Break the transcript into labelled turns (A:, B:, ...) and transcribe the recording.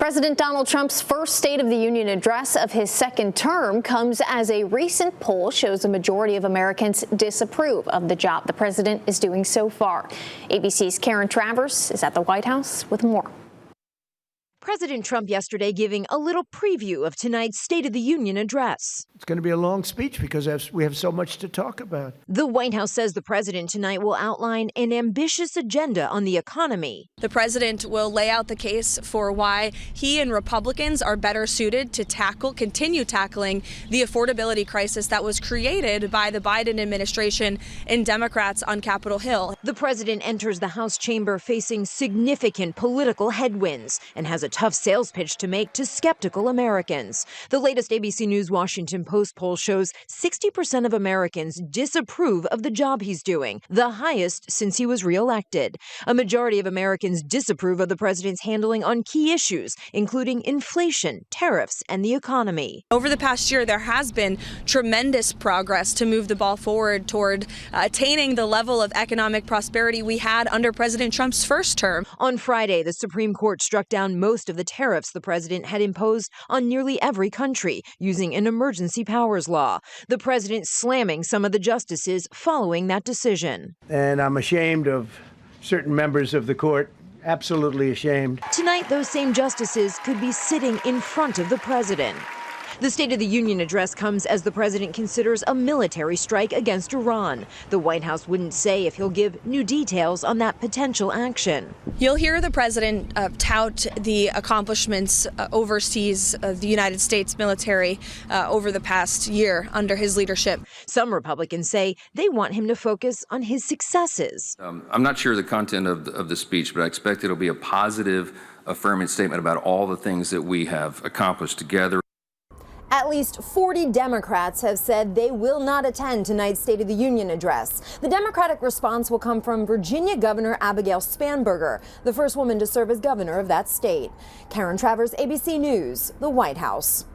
A: President Donald Trump's first State of the Union address of his second term comes as a recent poll shows a majority of Americans disapprove of the job the president is doing so far. ABC's Karen Travers is at the White House with more.
B: President Trump yesterday giving a little preview of tonight's State of the Union address.
C: It's going to be a long speech because we have so much to talk about.
B: The White House says the president tonight will outline an ambitious agenda on the economy.
D: The president will lay out the case for why he and Republicans are better suited to continue tackling the affordability crisis that was created by the Biden administration and Democrats on Capitol Hill.
B: The president enters the House chamber facing significant political headwinds and has a tough sales pitch to make to skeptical Americans. The latest ABC News Washington Post poll shows 60% of Americans disapprove of the job he's doing, the highest since he was reelected. A majority of Americans disapprove of the president's handling on key issues, including inflation, tariffs, and the economy.
D: Over the past year, there has been tremendous progress to move the ball forward toward attaining the level of economic prosperity we had under President Trump's first term.
B: On Friday, the Supreme Court struck down most of the tariffs the president had imposed on nearly every country using an emergency powers law. The president slamming some of the justices following that decision.
C: And I'm ashamed of certain members of the court. Absolutely ashamed.
B: Tonight, those same justices could be sitting in front of the president. The State of the Union address comes as the president considers a military strike against Iran. The White House wouldn't say if he'll give new details on that potential action.
D: You'll hear the president tout the accomplishments overseas of the United States military over the past year under his leadership.
B: Some Republicans say they want him to focus on his successes.
E: I'm not sure the content of the speech, but I expect it'll be a positive, affirming statement about all the things that we have accomplished together.
F: At least 40 Democrats have said they will not attend tonight's State of the Union address. The Democratic response will come from Virginia Governor Abigail Spanberger, the first woman to serve as governor of that state. Karen Travers, ABC News, the White House.